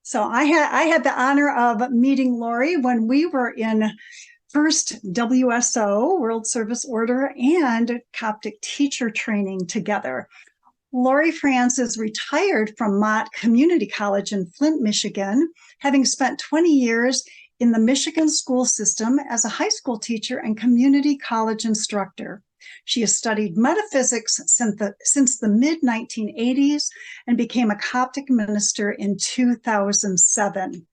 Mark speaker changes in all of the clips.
Speaker 1: So I had the honor of meeting Lori when we were in first WSO, World Service Order, and Coptic teacher training together. Lori France is retired from Mott Community College in Flint, Michigan, having spent 20 years in the Michigan school system as a high school teacher and community college instructor. She has studied metaphysics since the mid-1980s and became a Coptic minister in 2007.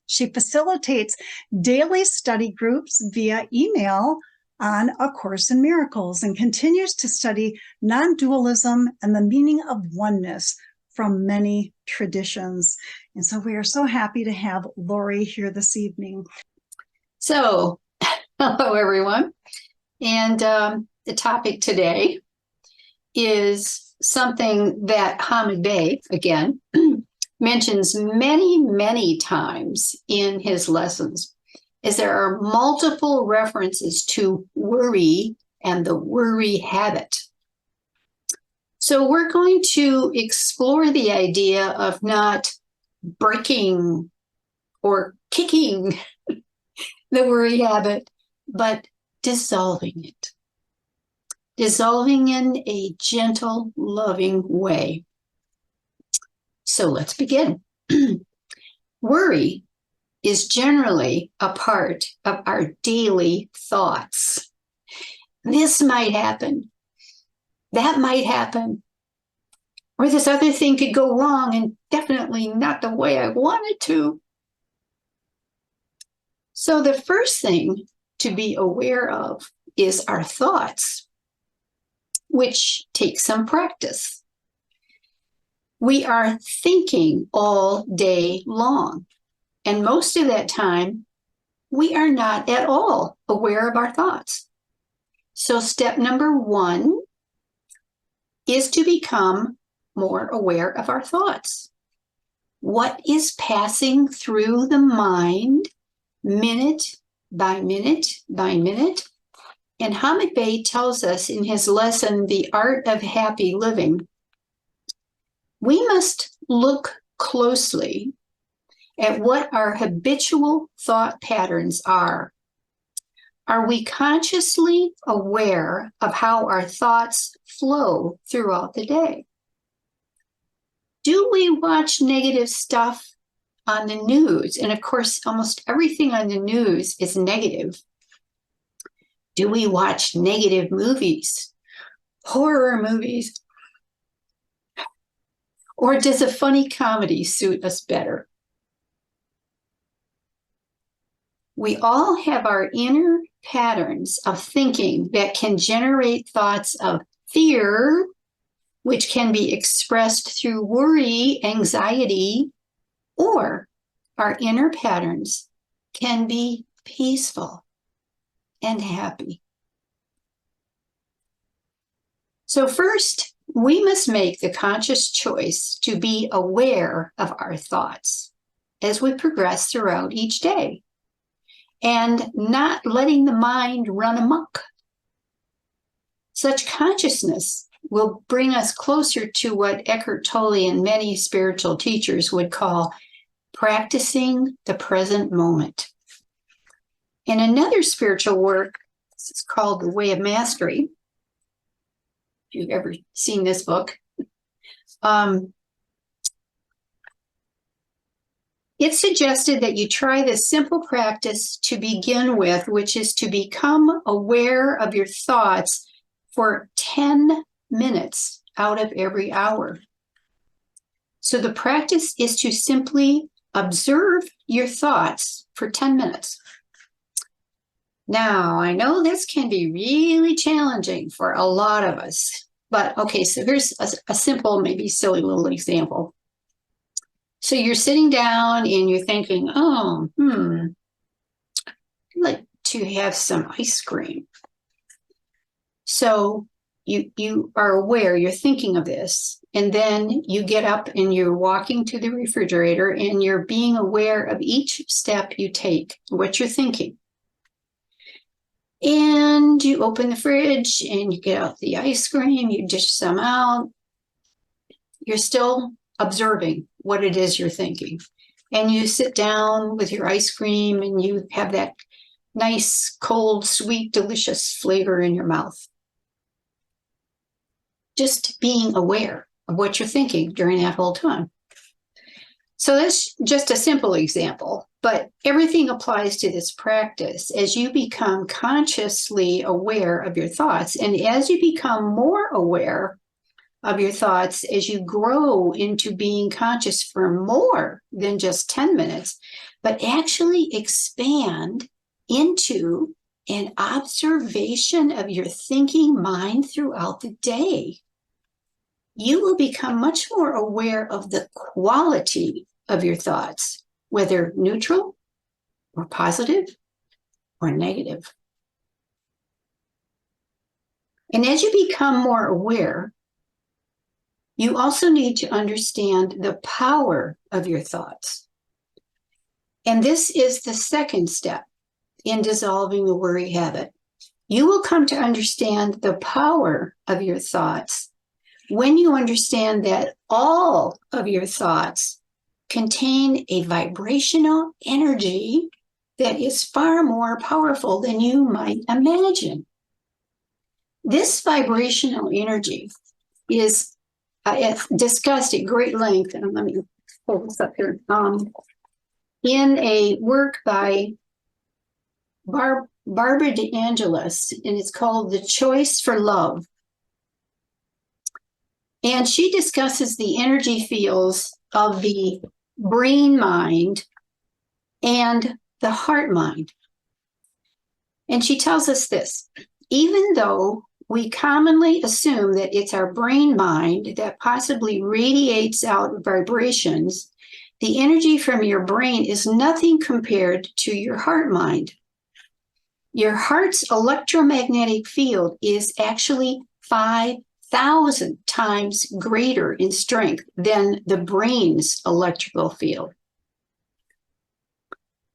Speaker 1: She facilitates daily study groups via email on A Course in Miracles and continues to study non-dualism and the meaning of oneness from many traditions. And so we are so happy to have Lori here this evening.
Speaker 2: So, hello everyone. And the topic today is something that Hamid Bey, again, mentions many, many times in his lessons, is there are multiple references to worry and the worry habit. So we're going to explore the idea of not breaking or kicking the worry habit, but dissolving it. Dissolving in a gentle, loving way. So let's begin. Worry is generally a part of our daily thoughts. This might happen. That might happen. Or this other thing could go wrong and definitely not the way I want it to. So the first thing to be aware of is our thoughts, which takes some practice. We are thinking all day long, and most of that time, we are not at all aware of our thoughts. So step number one is to become more aware of our thoughts. What is passing through the mind minute by minute by minute? And Hamid Bey tells us in his lesson, The Art of Happy Living, we must look closely at what our habitual thought patterns are. Are we consciously aware of how our thoughts flow throughout the day? Do we watch negative stuff on the news? And of course, almost everything on the news is negative. Do we watch negative movies, horror movies? Or does a funny comedy suit us better? We all have our inner patterns of thinking that can generate thoughts of fear, which can be expressed through worry, anxiety, or our inner patterns can be peaceful and happy. So first, we must make the conscious choice to be aware of our thoughts as we progress throughout each day and not letting the mind run amok. Such consciousness will bring us closer to what Eckhart Tolle and many spiritual teachers would call practicing the present moment. In another spiritual work, this is called The Way of Mastery. If you've ever seen this book, it suggested that you try this simple practice to begin with, which is to become aware of your thoughts for 10 minutes out of every hour. So the practice is to simply observe your thoughts for 10 minutes. Now, I know this can be really challenging for a lot of us, but okay, so here's a simple, maybe silly little example. So you're sitting down and you're thinking, I'd like to have some ice cream. So you are aware, you're thinking of this, and then you get up and you're walking to the refrigerator and you're being aware of each step you take, what you're thinking. And you open the fridge and you get out the ice cream, you dish some out. You're still observing what it is you're thinking. and you sit down with your ice cream and you have that nice, cold, sweet, delicious flavor in your mouth. Just being aware of what you're thinking during that whole time. So that's just a simple example, but everything applies to this practice as you become consciously aware of your thoughts. And as you become more aware of your thoughts, as you grow into being conscious for more than just 10 minutes, but actually expand into an observation of your thinking mind throughout the day, you will become much more aware of the quality of your thoughts, whether neutral or positive or negative. And as you become more aware, you also need to understand the power of your thoughts. And this is the second step in dissolving the worry habit. You will come to understand the power of your thoughts when you understand that all of your thoughts contain a vibrational energy that is far more powerful than you might imagine. This vibrational energy is discussed at great length, and let me pull this up here, in a work by Barbara DeAngelis, and it's called The Choice for Love. And she discusses the energy fields of the brain mind and the heart mind. And she tells us this: even though we commonly assume that it's our brain mind that possibly radiates out vibrations, the energy from your brain is nothing compared to your heart mind. Your heart's electromagnetic field is actually 5,000 times greater in strength than the brain's electrical field.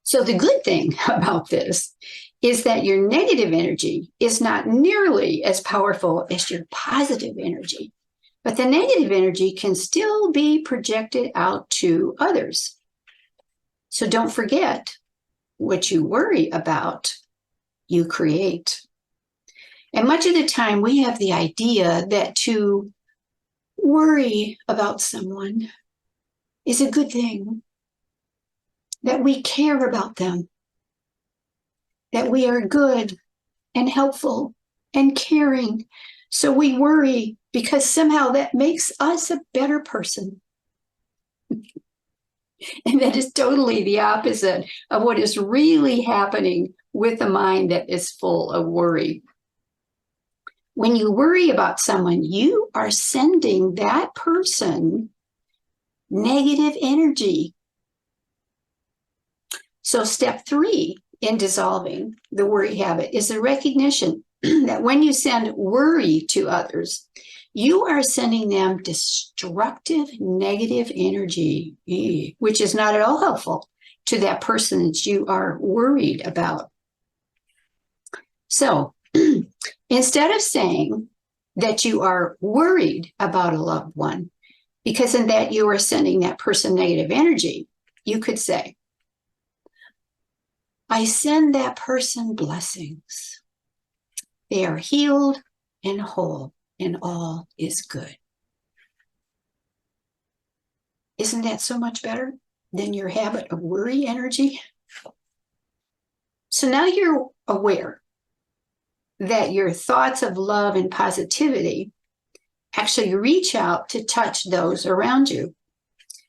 Speaker 2: So the good thing about this is that your negative energy is not nearly as powerful as your positive energy, but the negative energy can still be projected out to others. So don't forget, what you worry about, you create. And much of the time we have the idea that to worry about someone is a good thing, that we care about them, that we are good and helpful and caring. So we worry because somehow that makes us a better person. And that is totally the opposite of what is really happening with a mind that is full of worry. When you worry about someone, you are sending that person negative energy. So step 3 in dissolving the worry habit is the recognition that when you send worry to others, you are sending them destructive, negative energy, which is not at all helpful to that person that you are worried about. So instead of saying that you are worried about a loved one, because in that you are sending that person negative energy, you could say, I send that person blessings. They are healed and whole, and all is good. Isn't that so much better than your habit of worry energy? So now you're aware that your thoughts of love and positivity actually reach out to touch those around you.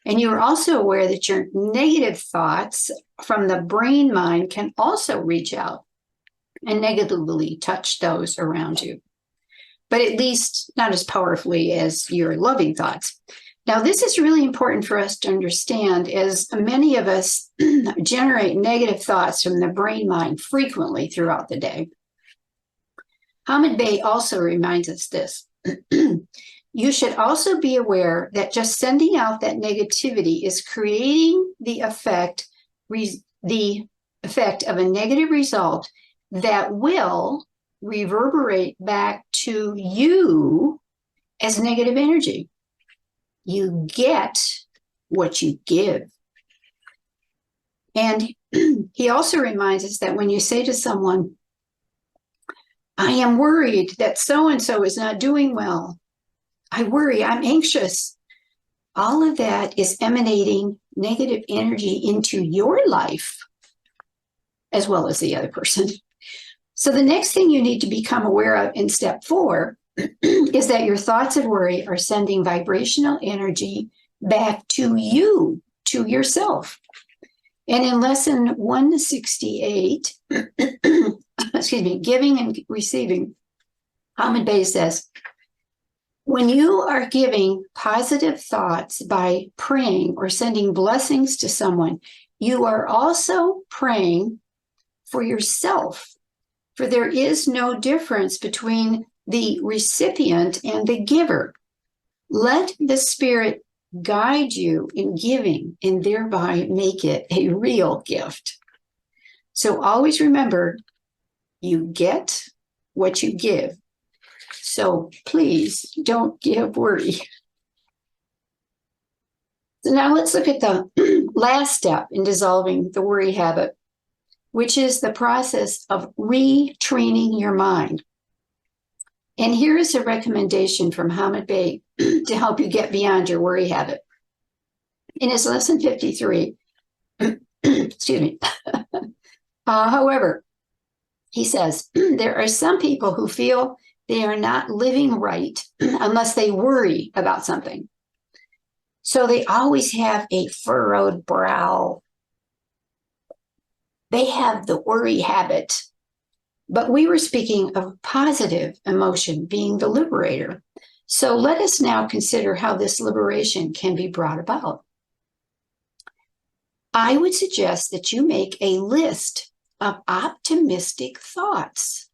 Speaker 2: And you're also aware that your negative thoughts from the brain mind can also reach out and negatively touch those around you, but at least not as powerfully as your loving thoughts. Now, this is really important for us to understand, as many of us generate negative thoughts from the brain mind frequently throughout the day. Hamid Bey also reminds us this. You should also be aware that just sending out that negativity is creating the effect of a negative result that will reverberate back to you as negative energy. You get what you give. And he also reminds us that when you say to someone, I am worried that so-and-so is not doing well. I worry, I'm anxious. All of that is emanating negative energy into your life, as well as the other person. So the next thing you need to become aware of in step 4 is that your thoughts of worry are sending vibrational energy back to you, to yourself. And in lesson 168, excuse me, giving and receiving, Hamid Bey says, when you are giving positive thoughts by praying or sending blessings to someone, you are also praying for yourself. For there is no difference between the recipient and the giver. Let the Spirit guide you in giving and thereby make it a real gift. So always remember, you get what you give. So please don't give worry. So now let's look at the last step in dissolving the worry habit, which is the process of retraining your mind. And here is a recommendation from Hamid Bey to help you get beyond your worry habit. In his lesson 53, excuse me, however, he says, there are some people who feel they are not living right unless they worry about something. So they always have a furrowed brow. They have the worry habit. But we were speaking of positive emotion being the liberator. So let us now consider how this liberation can be brought about. I would suggest that you make a list of optimistic thoughts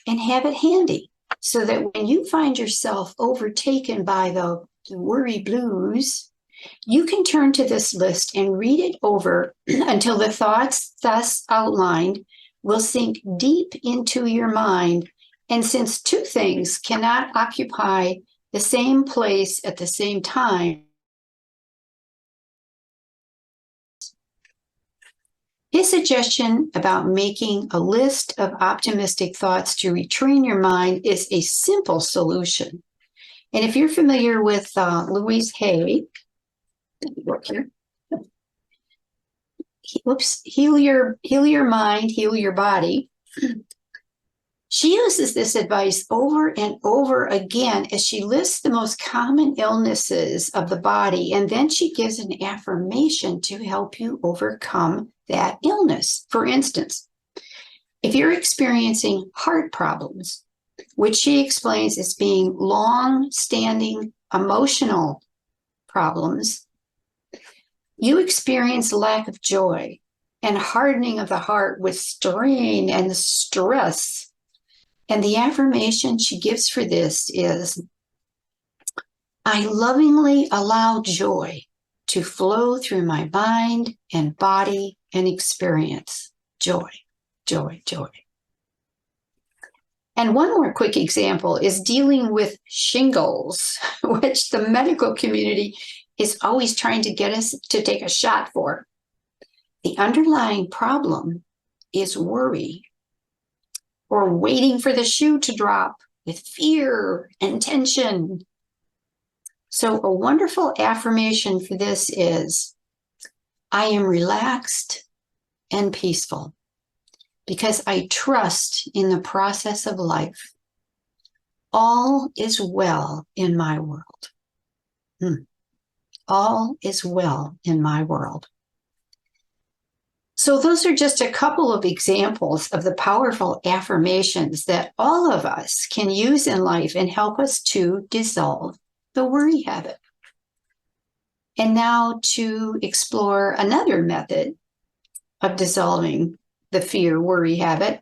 Speaker 2: and have it handy so that when you find yourself overtaken by the worry blues, you can turn to this list and read it over until the thoughts thus outlined will sink deep into your mind. And since two things cannot occupy the same place at the same time, his suggestion about making a list of optimistic thoughts to retrain your mind is a simple solution. And if you're familiar with Louise Hay, heal your mind, heal your body. She uses this advice over and over again as she lists the most common illnesses of the body, and then she gives an affirmation to help you overcome that illness. For instance, if you're experiencing heart problems, which she explains as being long-standing emotional problems, you experience lack of joy and hardening of the heart with strain and stress. And the affirmation she gives for this is, I lovingly allow joy to flow through my mind and body and experience. Joy, joy, joy. And one more quick example is dealing with shingles, which the medical community is always trying to get us to take a shot for. The underlying problem is worry, or waiting for the shoe to drop with fear and tension. So a wonderful affirmation for this is, I am relaxed and peaceful because I trust in the process of life. All is well in my world. All is well in my world. So those are just a couple of examples of the powerful affirmations that all of us can use in life and help us to dissolve the worry habit. And now to explore another method of dissolving the fear worry habit,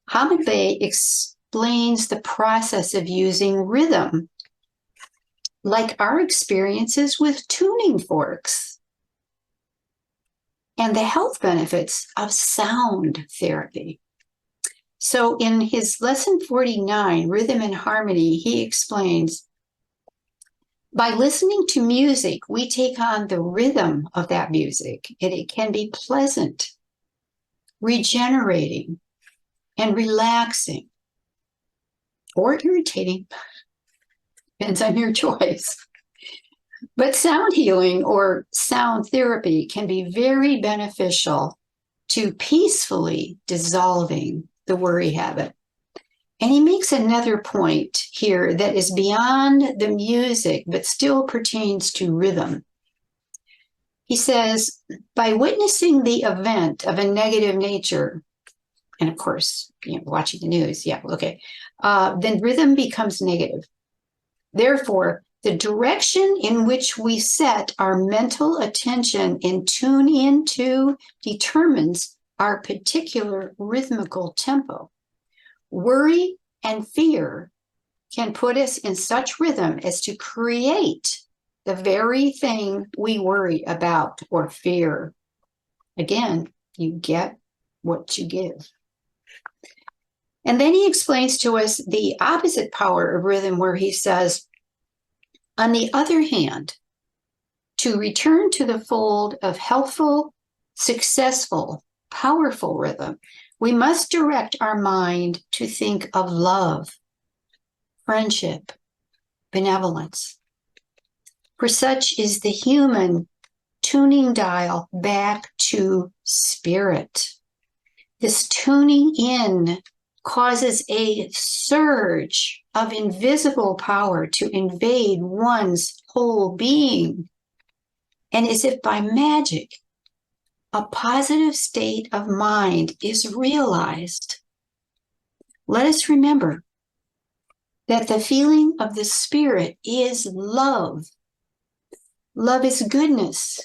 Speaker 2: Hamid Bey explains the process of using rhythm, like our experiences with tuning forks, and the health benefits of sound therapy. So in his lesson 49, Rhythm and Harmony, he explains, by listening to music, we take on the rhythm of that music, and it can be pleasant regenerating, and relaxing, or irritating, depends on your choice. But sound healing or sound therapy can be very beneficial to peacefully dissolving the worry habit. And he makes another point here that is beyond the music, but still pertains to rhythm. He says, by witnessing the event of a negative nature, and of course, watching the news, then rhythm becomes negative. Therefore, the direction in which we set our mental attention and tune into determines our particular rhythmical tempo. Worry and fear can put us in such rhythm as to create the very thing we worry about or fear. Again, you get what you give. And then he explains to us the opposite power of rhythm, where he says, on the other hand, to return to the fold of healthful, successful, powerful rhythm, we must direct our mind to think of love, friendship, benevolence. For such is the human tuning dial back to spirit. This tuning in causes a surge of invisible power to invade one's whole being. And as if by magic, a positive state of mind is realized. Let us remember that the feeling of the spirit is love. Love is goodness,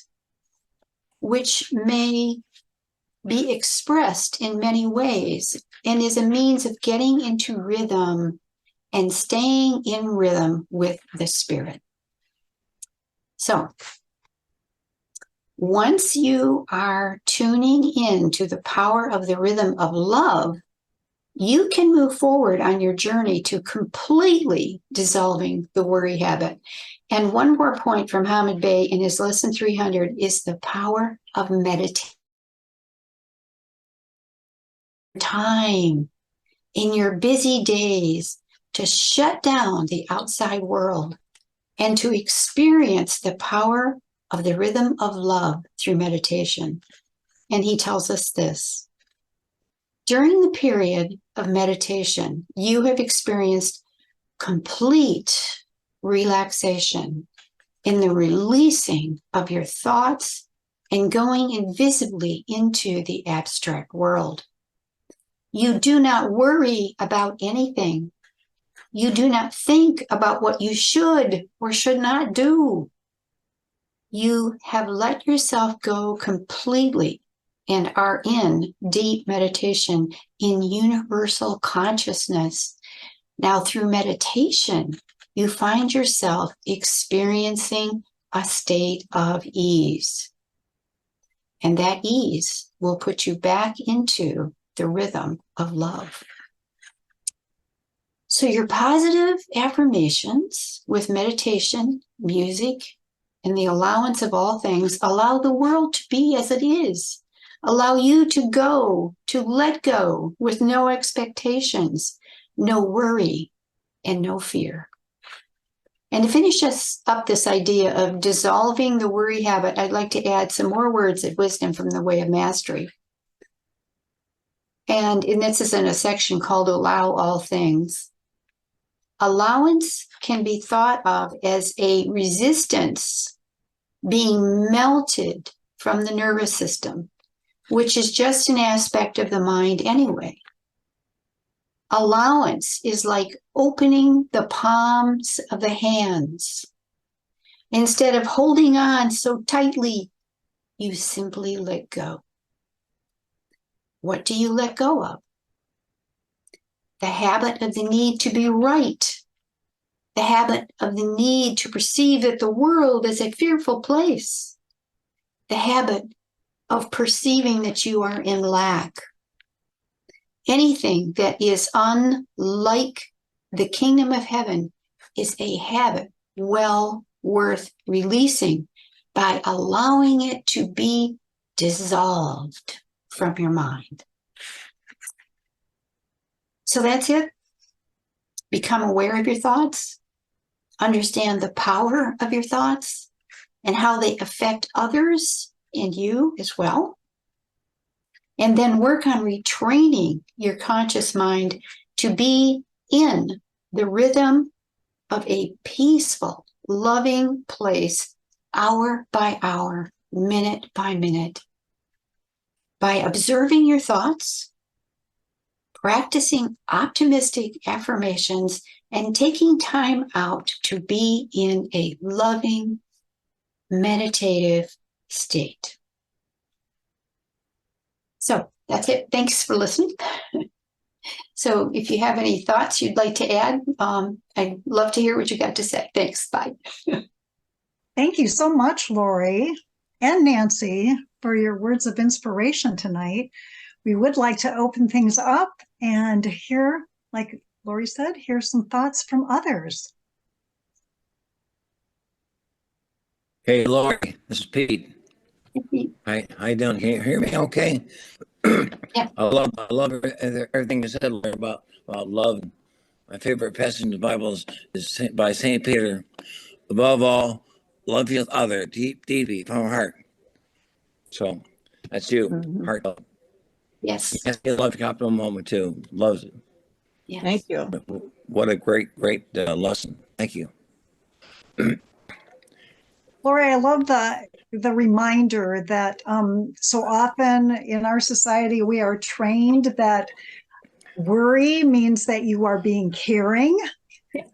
Speaker 2: which may be expressed in many ways and is a means of getting into rhythm and staying in rhythm with the spirit. So, once you are tuning in to the power of the rhythm of love, you can move forward on your journey to completely dissolving the worry habit. And one more point from Hamid Bey in his lesson 300 is the power of meditation. Time in your busy days to shut down the outside world and to experience the power of the rhythm of love through meditation. And he tells us this: during the period of meditation, you have experienced complete relaxation in the releasing of your thoughts and going invisibly into the abstract world. You do not worry about anything. You do not think about what you should or should not do. You have let yourself go completely and are in deep meditation in universal consciousness. Now, through meditation, you find yourself experiencing a state of ease. And that ease will put you back into the rhythm of love. So your positive affirmations with meditation, music, and the allowance of all things allow the world to be as it is. Allow you to go, to let go with no expectations, no worry, and no fear. And to finish us up this idea of dissolving the worry habit, I'd like to add some more words of wisdom from the Way of Mastery. And this is in a section called Allow All Things. Allowance can be thought of as a resistance being melted from the nervous system, which is just an aspect of the mind anyway. Allowance is like opening the palms of the hands. Instead of holding on so tightly, you simply let go. What do you let go of? The habit of the need to be right. The habit of the need to perceive that the world is a fearful place. The habit of perceiving that you are in lack. Anything that is unlike the kingdom of heaven is a habit well worth releasing by allowing it to be dissolved. from your mind. So that's it. Become aware of your thoughts, understand the power of your thoughts and how they affect others and you as well. And then work on retraining your conscious mind to be in the rhythm of a peaceful, loving place, hour by hour, minute by minute, by observing your thoughts, practicing optimistic affirmations, and taking time out to be in a loving, meditative state. So that's it. Thanks for listening. So if you have any thoughts you'd like to add, I'd love to hear what you got to say. Thanks. Bye.
Speaker 1: Thank you so much, Lori and Nancy, for your words of inspiration tonight. We would like to open things up and hear, like Lori said, hear some thoughts from others.
Speaker 3: Hey, Lori, this is Pete. Hi, how you doing? Can you hear me okay?
Speaker 2: Yeah.
Speaker 3: I love everything you said, Lori, about love. My favorite passage in the Bible is by St. Peter. Above all, love your other deeply from our heart. So that's you, heart.
Speaker 2: Yes.
Speaker 3: Yes, you love capital moment too. Loves it.
Speaker 2: Yes.
Speaker 4: Thank you.
Speaker 3: What a great lesson. Thank you.
Speaker 1: Lori, I love the reminder that so often in our society we are trained that worry means that you are being caring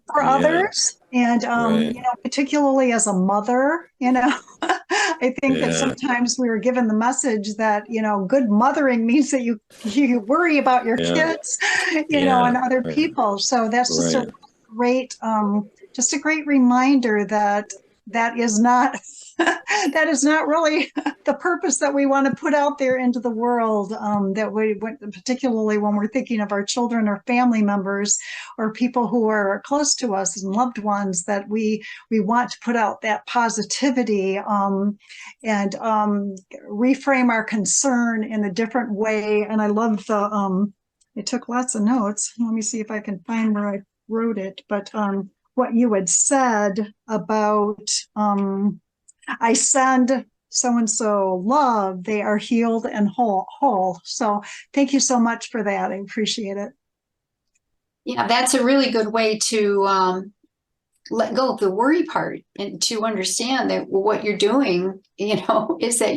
Speaker 1: for others, and
Speaker 3: Right.
Speaker 1: particularly as a mother, I think that sometimes we were given the message that good mothering means that you worry about your kids, and other people. So that's just a great reminder that is not that is not really the purpose that we want to put out there into the world, that we, particularly when we're thinking of our children or family members or people who are close to us and loved ones, that we want to put out that positivity, and reframe our concern in a different way. And I love I took lots of notes. Let me see if I can find where I wrote it, but what you had said about I send so-and-so love, they are healed and whole. So thank you so much for that. I appreciate it.
Speaker 2: Yeah, that's a really good way to let go of the worry part and to understand that what you're doing, is that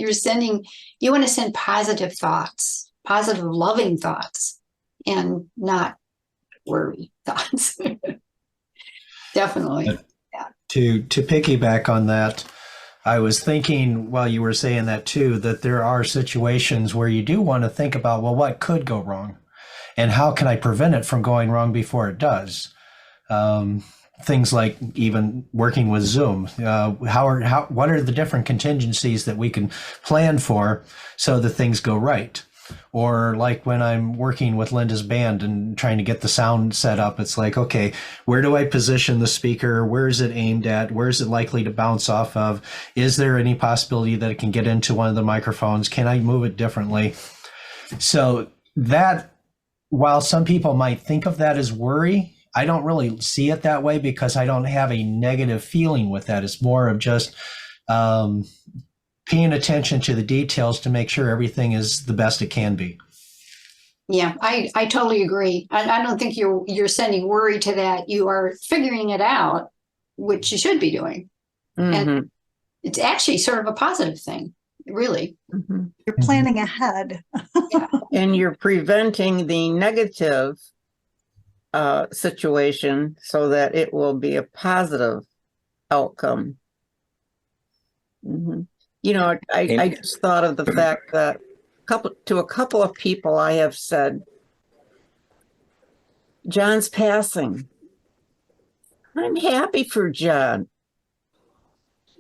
Speaker 2: you want to send positive thoughts, positive, loving thoughts, and not worry thoughts. Definitely.
Speaker 5: To piggyback on that, I was thinking while you were saying that too, that there are situations where you do want to think about, well, what could go wrong and how can I prevent it from going wrong before it does? Things like even working with Zoom. What are the different contingencies that we can plan for so that things go right? Or like when I'm working with Linda's band and trying to get the sound set up, it's like, okay, where do I position the speaker? Where is it aimed at? Where is it likely to bounce off of? Is there any possibility that it can get into one of the microphones? Can I move it differently? So that, while some people might think of that as worry, I don't really see it that way because I don't have a negative feeling with that. It's more of just paying attention to the details to make sure everything is the best it can be.
Speaker 2: Yeah, I totally agree. I don't think you're sending worry to that. You are figuring it out, which you should be doing. And it's actually sort of a positive thing, really.
Speaker 1: You're planning ahead.
Speaker 4: And you're preventing the negative situation so that it will be a positive outcome. I just thought of the fact that to a couple of people I have said, John's passing. I'm happy for John.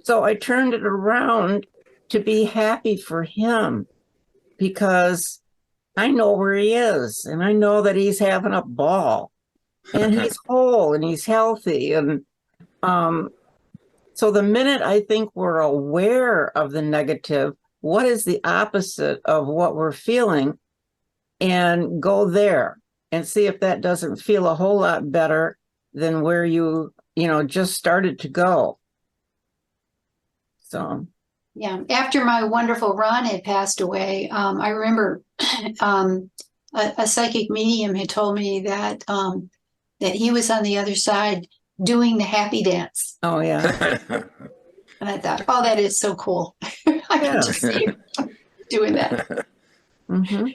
Speaker 4: So I turned it around to be happy for him because I know where he is and I know that he's having a ball and he's whole and he's healthy. And so the minute I think we're aware of the negative, what is the opposite of what we're feeling and go there and see if that doesn't feel a whole lot better than where you just started to go. So,
Speaker 2: Yeah. After my wonderful Ron had passed away, I remember a psychic medium had told me that that he was on the other side doing the happy dance.
Speaker 4: oh yeah.
Speaker 2: And I thought, oh, that is so cool. I can just see him doing that.
Speaker 4: Hmm.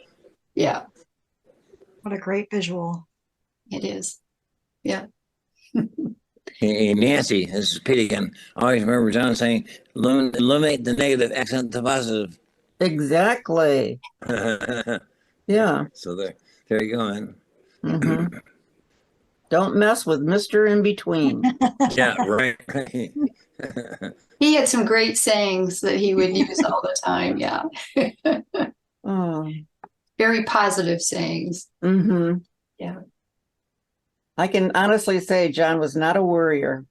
Speaker 2: Yeah,
Speaker 1: What a great visual.
Speaker 2: it is. Yeah.
Speaker 3: Hey, Nancy, this is Pete again. I always remember John saying, eliminate the negative, accent the positive.
Speaker 4: Exactly. Yeah.
Speaker 3: So there you go, man.
Speaker 4: Hmm. Don't mess with Mr. In Between.
Speaker 3: Yeah, right.
Speaker 2: He had some great sayings that he would use all the time. Yeah.
Speaker 4: Oh.
Speaker 2: Very positive sayings.
Speaker 4: Hmm.
Speaker 2: Yeah.
Speaker 4: I can honestly say John was not a worrier.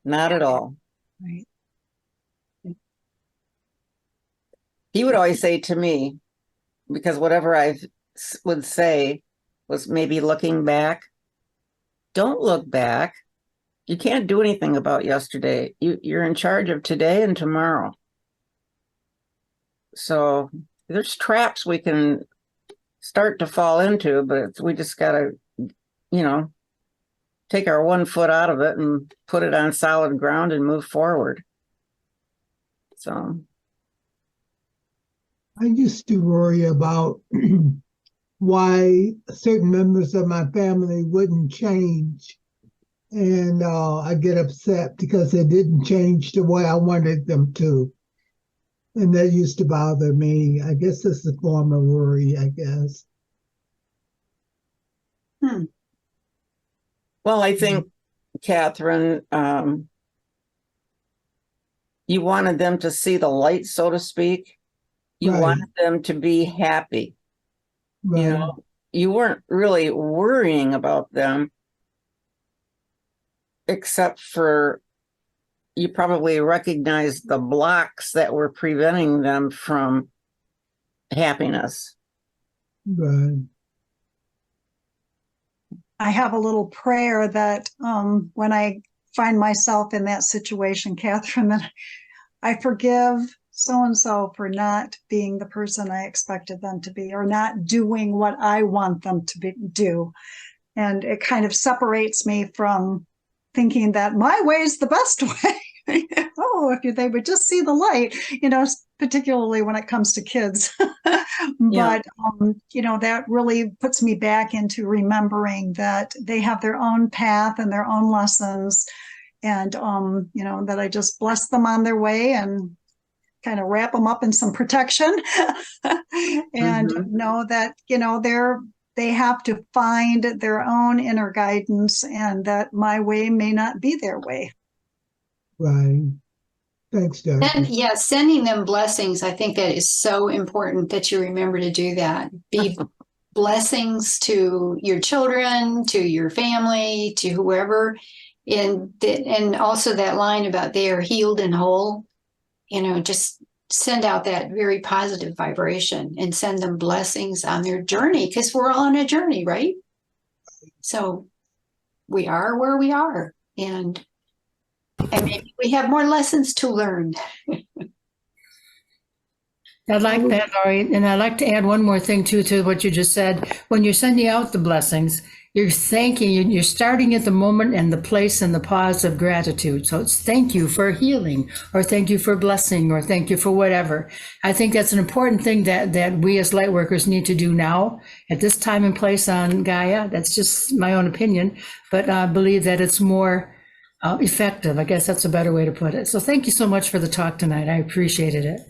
Speaker 4: Not at all.
Speaker 1: Right.
Speaker 4: He would always say to me, because whatever I would say was maybe looking back, don't look back. You can't do anything about yesterday. You're in charge of today and tomorrow. So there's traps we can start to fall into, but we just got to, take our 1 foot out of it and put it on solid ground and move forward. So.
Speaker 6: I used to worry about why certain members of my family wouldn't change. And I get upset because they didn't change the way I wanted them to. And that used to bother me. I guess it's a form of worry, I guess.
Speaker 4: Well, I think, Catherine, you wanted them to see the light, so to speak. You
Speaker 6: Right.
Speaker 4: wanted them to be happy.
Speaker 6: Right.
Speaker 4: You weren't really worrying about them, except for you probably recognized the blocks that were preventing them from happiness.
Speaker 6: Right.
Speaker 1: I have a little prayer that when I find myself in that situation, Catherine, that I forgive so and so for not being the person I expected them to be, or not doing what I want them to do. And it kind of separates me from thinking that my way is the best way. Oh, if they would just see the light, particularly when it comes to kids. But, that really puts me back into remembering that they have their own path and their own lessons. And, that I just bless them on their way and kind of wrap them up in some protection and know that, they have to find their own inner guidance, and that my way may not be their way.
Speaker 6: Right. Thanks, Doug.
Speaker 2: And yeah, sending them blessings. I think that is so important that you remember to do that. Be blessings to your children, to your family, to whoever. And also that line about they are healed and whole, just send out that very positive vibration and send them blessings on their journey, because we're all on a journey, right? So we are where we are, and maybe we have more lessons to learn.
Speaker 7: I like that, Laurie. And I'd like to add one more thing too to what you just said. When you're sending out the blessings, you're you're starting at the moment and the place and the pause of gratitude. So it's thank you for healing, or thank you for blessing, or thank you for whatever. I think that's an important thing that we as light workers need to do now at this time and place on Gaia. That's just my own opinion, but I believe that it's more effective. I guess that's a better way to put it. So thank you so much for the talk tonight. I appreciated it.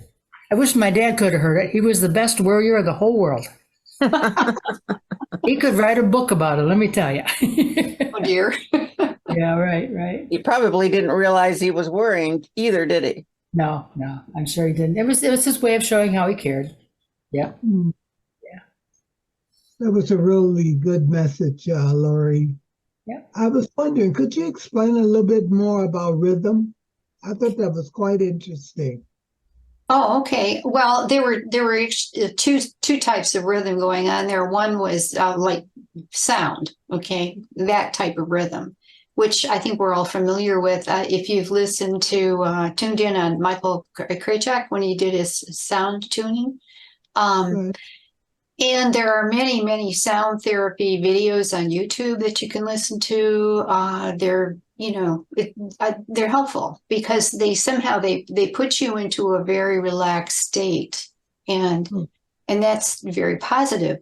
Speaker 7: I wish my dad could have heard it. He was the best warrior of the whole world. He could write a book about it, let me tell you.
Speaker 2: Oh dear.
Speaker 7: Yeah, right.
Speaker 4: He probably didn't realize he was worrying either, did he?
Speaker 7: No, I'm sure he didn't. It was his way of showing how he cared. Yeah.
Speaker 6: That was a really good message, Laurie.
Speaker 7: Yeah.
Speaker 6: I was wondering, could you explain a little bit more about rhythm? I thought that was quite interesting.
Speaker 2: Oh, okay. Well, there were two types of rhythm going on there. One was like sound, okay, that type of rhythm, which I think we're all familiar with. If you've listened to tuned in on Michael Krachak when he did his sound tuning.
Speaker 6: Right.
Speaker 2: And there are many, many sound therapy videos on YouTube that you can listen to. They're helpful because they put you into a very relaxed state, and that's very positive.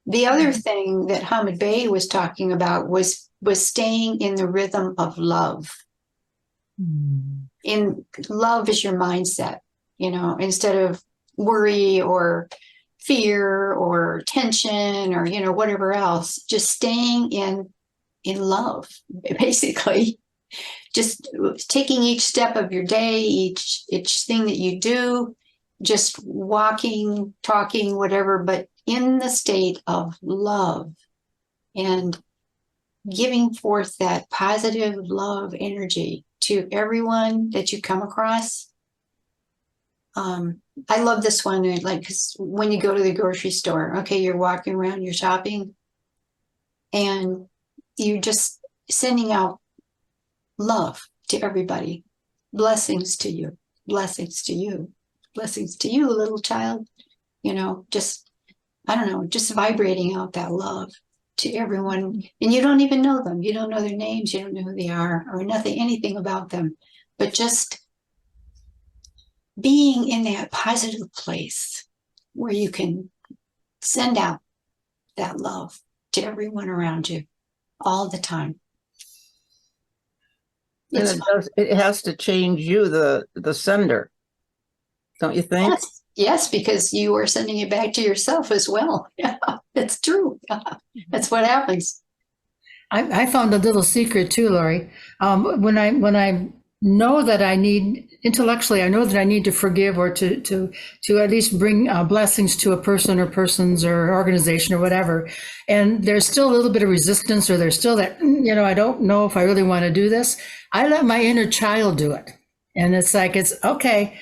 Speaker 2: The other thing that Hamid Bey was talking about was staying in the rhythm of love. In love is your mindset, instead of worry or fear or tension or whatever else, just staying in love, basically. Just taking each step of your day, each thing that you do, just walking, talking, whatever, but in the state of love and giving forth that positive love energy to everyone that you come across. I love this one, like, 'cause when you go to the grocery store, okay, you're walking around, you're shopping, and you're just sending out love to everybody. Blessings to you, blessings to you, blessings to you, little child. Just, I don't know, just vibrating out that love to everyone. And you don't even know them. You don't know their names. You don't know who they are or anything about them, but just being in that positive place where you can send out that love to everyone around you all the time.
Speaker 4: And it has to change you, the sender, don't you think?
Speaker 2: Yes, because you are sending it back to yourself as well. Yeah, that's true. That's what happens.
Speaker 7: I found a little secret too, Lori. When I know that I need intellectually, I know that I need to forgive or to at least bring blessings to a person or persons or organization or whatever, and there's still a little bit of resistance, or there's still that I don't know if I really want to do this. I let my inner child do it, and it's like it's okay.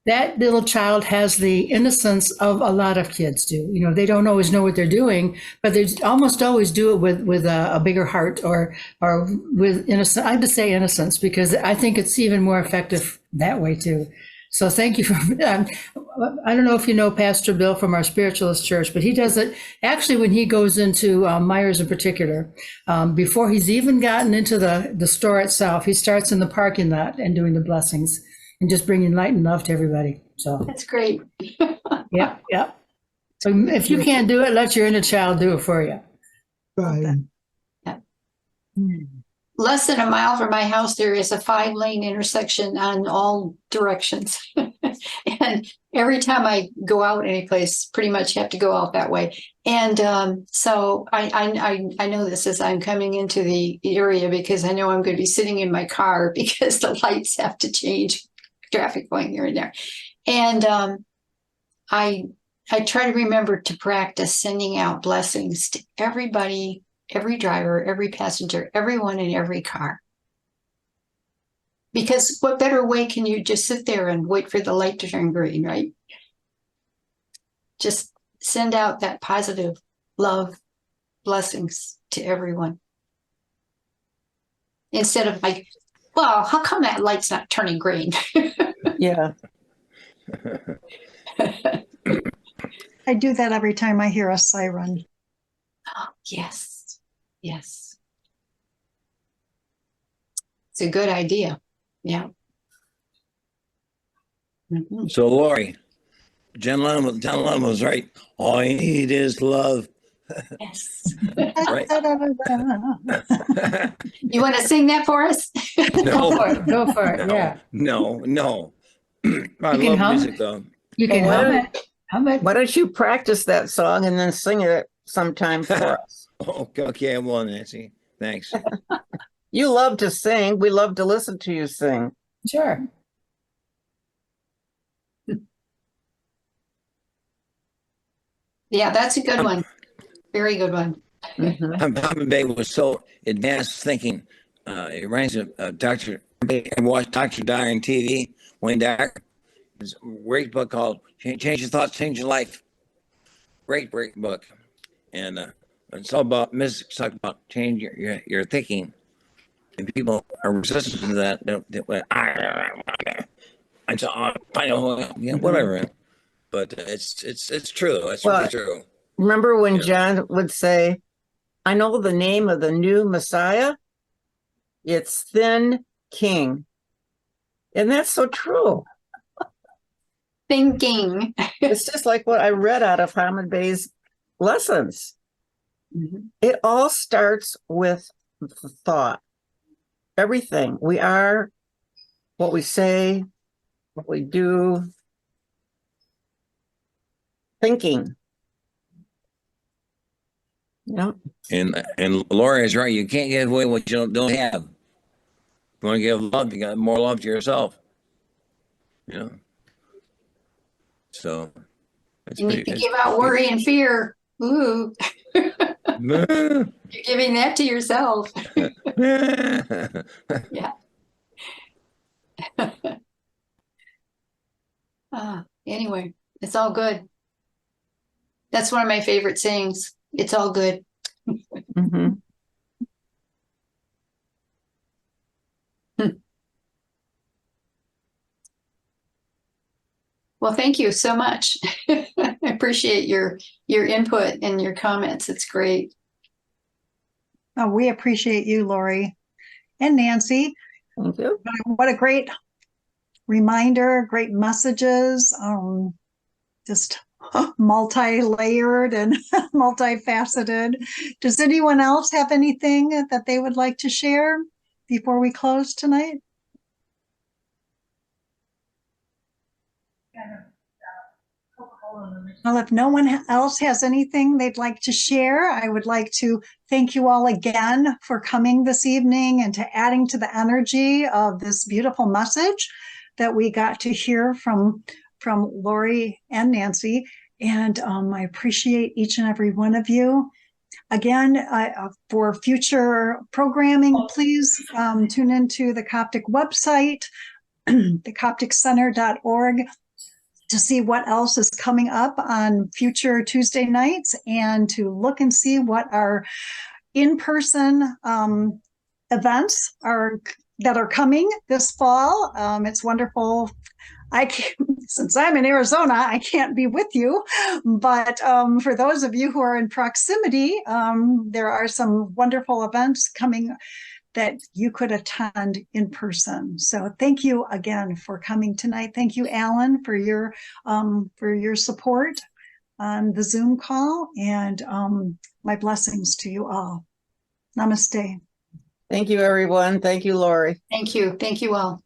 Speaker 7: That little child has the innocence of a lot of kids do. They don't always know what they're doing, but they almost always do it with a bigger heart or with innocence. I would say innocence because I think it's even more effective that way too. So thank you for. I don't know if you know Pastor Bill from our Spiritualist Church, but he does it actually when he goes into Myers in particular. Before he's even gotten into the store itself, he starts in the parking lot and doing the blessings. And just bringing light and love to everybody. So
Speaker 2: That's great.
Speaker 7: yeah. So if you can't do it, let your inner child do it for you.
Speaker 6: Right.
Speaker 2: Yeah. Less than a mile from my house, there is a 5-lane intersection on all directions. And every time I go out any place, pretty much have to go out that way. And so I know this as I'm coming into the area because I know I'm going to be sitting in my car because the lights have to change. Traffic going here and there. And I try to remember to practice sending out blessings to everybody, every driver, every passenger, everyone in every car. Because what better way can you just sit there and wait for the light to turn green, right? Just send out that positive love, blessings to everyone. Instead of like, well, how come that light's not turning green?
Speaker 4: Yeah.
Speaker 1: I do that every time I hear a siren.
Speaker 2: Yes. It's a good idea. Yeah. Mhm.
Speaker 3: So, Lori, John Lennon was right. All you need is love.
Speaker 2: Yes.
Speaker 3: Right.
Speaker 2: You want to sing that for us?
Speaker 3: No,
Speaker 7: Go for it. Yeah.
Speaker 3: no. I
Speaker 7: You can
Speaker 3: love
Speaker 7: hum.
Speaker 3: music though.
Speaker 7: You can
Speaker 4: Well,
Speaker 7: hum it. Hum it.
Speaker 4: Why don't you practice that song and then sing it sometime for us?
Speaker 3: Okay, I will, Nancy. Thanks.
Speaker 4: You love to sing. We love to listen to you sing.
Speaker 7: Sure.
Speaker 2: Yeah, that's a good one. Very good one.
Speaker 4: Mhm.
Speaker 3: Papa Bay was so advanced thinking. It reminds me of Dr. I watched Dr. Dyer on TV, Wayne Dyer. It's a great book called Change Your Thoughts, Change Your Life. Great book. And it's all about mystics, talk about change your thinking. And people are resistant to that. I know, whatever. But it's true. It's
Speaker 4: Well,
Speaker 3: really true.
Speaker 4: Remember when
Speaker 3: Yeah.
Speaker 4: John would say, I know the name of the new Messiah? It's Thin King. And that's so true.
Speaker 2: Thinking.
Speaker 4: It's just like what I read out of Hamid Bey's lessons.
Speaker 2: Mhm.
Speaker 4: It all starts with the thought. Everything. We are what we say, what we do. Thinking. Yeah.
Speaker 3: And Laura is right. You can't give away what you don't have. If you want to give love, you got more love to yourself. You know. So it's
Speaker 2: You need to give out worry and fear. Ooh, you're giving that to yourself. Anyway, it's all good. That's one of my favorite sayings. It's all good.
Speaker 4: Mhm.
Speaker 2: Well, thank you so much. I appreciate your input and your comments. It's great.
Speaker 1: Oh, we appreciate you, Lori and Nancy.
Speaker 4: Thank you.
Speaker 1: What a great reminder, great messages, just multi-layered and multifaceted. Does anyone else have anything that they would like to share before we close tonight? Well, if no one else has anything they'd like to share, I would like to thank you all again for coming this evening and to adding to the energy of this beautiful message that we got to hear from Lori and Nancy. And I appreciate each and every one of you. Again, for future programming, please tune into the Coptic website, thecopticcenter.org, to see what else is coming up on future Tuesday nights and to look and see what our in-person events are that are coming this fall. It's wonderful. Since I'm in Arizona, I can't be with you, but for those of you who are in proximity, there are some wonderful events coming that you could attend in person. So thank you again for coming tonight. Thank you, Alan, for your support on the Zoom call, and my blessings to you all. Namaste.
Speaker 4: Thank you, everyone. Thank you, Lori.
Speaker 2: Thank you. Thank you all.